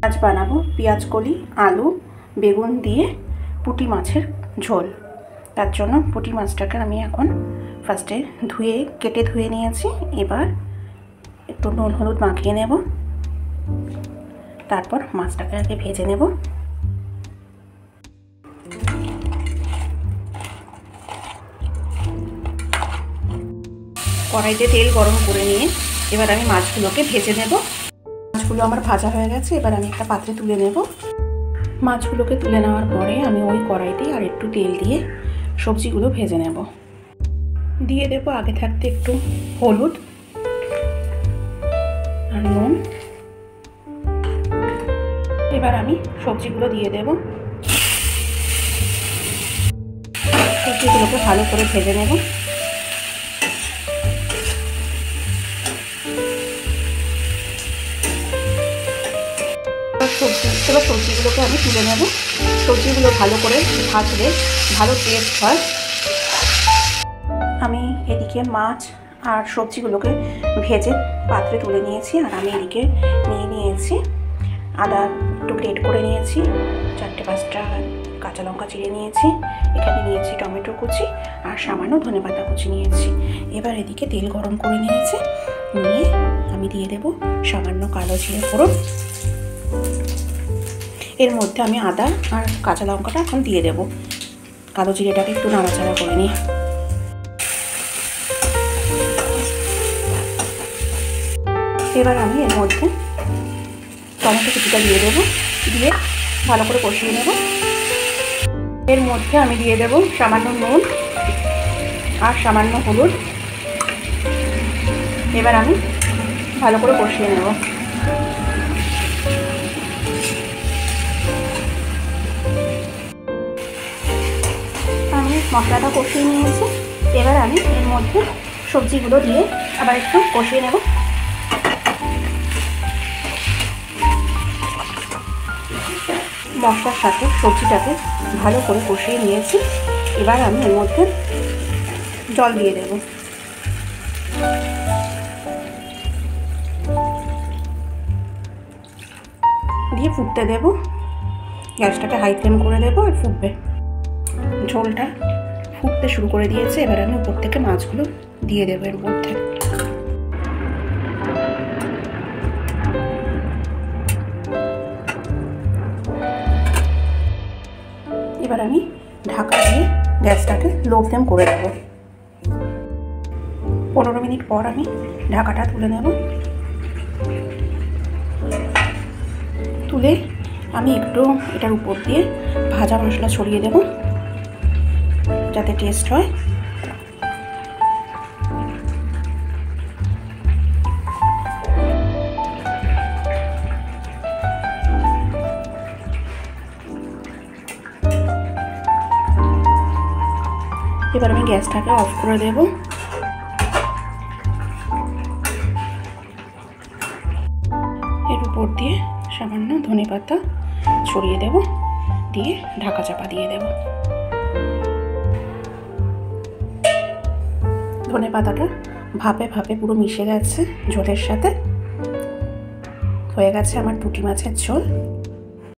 আজ বানাবো পেঁয়াজ কলি আলু বেগুন দিয়ে পুঁটি মাছের ঝোল। তার জন্য পুঁটি মাছটাকে আমি এখন ফার্স্টে কেটে ধুয়ে নিয়েছি। এবার একটু নুন হলুদ মাখিয়ে নেব, তারপর মাছটাকে আগে ভেজে নেব। কড়াইতে তেল গরম করে নিয়ে এবার আমি মাছগুলোকে ভেজে নেব। মাছগুলো আমার ভাজা হয়ে গেছে, এবার আমি একটা পাত্রে তুলে নেব। মাছগুলোকে তুলে নেওয়ার পরে আমি ওই কড়াইতে আর একটু তেল দিয়ে সবজিগুলো ভেজে নেব। দিয়ে দেব আগে থাকতে একটু হলুদ আর নুন। এবার আমি সবজিগুলো দিয়ে দেব। সবজিগুলোকে ভালো করে ভেজে নেব। এবার সবজিগুলোকে আমি তুলে নেব। সবজিগুলো ভালো করে ভাজলে ভালো টেস্ট হয়। আমি এদিকে মাছ আর সবজিগুলোকে ভেজে পাত্রে তুলে নিয়েছি, আর আমি এদিকে নিয়ে নিয়েছি আদা একটু গ্রেট করে নিয়েছি, 4-5টা কাঁচা লঙ্কা চিড়ে নিয়েছি, এখানে নিয়েছি টমেটো কুচি আর সামান্য ধনেপাতা কুচি নিয়েছি। এবার এদিকে তেল গরম করে নিয়েছি, নিয়ে আমি দিয়ে দেব সামান্য কালো জিরে ফোড়ন। এর মধ্যে আমি আদা আর কাঁচা লঙ্কাটা এখন দিয়ে দেব। কালো জিরেটাকে একটু নাড়াচাড়া করে নিই। এবার আমি এর মধ্যে টমেটো কুচিটা দিয়ে দেবো, দিয়ে ভালো করে কষিয়ে নেব। এর মধ্যে আমি দিয়ে দেব সামান্য নুন আর সামান্য হলুদ। এবার আমি ভালো করে কষিয়ে নেব। আমি মশলাটা কষিয়ে নিয়েছি। এবার আমি এর মধ্যে সবজিগুলো দিয়ে আবার একটু কষিয়ে নেব। মশলার সাথে সবজিটাকে ভালো করে কষিয়ে নিয়েছি। এবার আমি এর মধ্যে জল দিয়ে দেব। দিয়ে ফুটতে দেব। গ্যাসটাকে হাই ফ্লেম করে দেবো আর ফুটবে। ঝোলটা ফুটতে শুরু করে দিয়েছে। এবার আমি উপর থেকে মাছগুলো দিয়ে দেবো এর মধ্যে। এবার আমি ঢাকা দিয়ে গ্যাসটাকে লো ফ্লেম করে দেব। 15 মিনিট পর আমি ঢাকাটা তুলে নেব। তুলে আমি একটু এটার উপর দিয়ে ভাজা মশলা ছড়িয়ে দেব যাতে টেস্ট হয়। এবার আমি গ্যাসটাকে অফ করে দেব। এর উপর দিয়ে সামান্য ধনেপাতা ছড়িয়ে দেব, দিয়ে ঢাকা চাপা দিয়ে দেব। ধনেপাতাটা ভাপে ভাপে পুরো মিশে গেছে ঝোলের সাথে। হয়ে গেছে আমার পুঁটি মাছের ঝোল।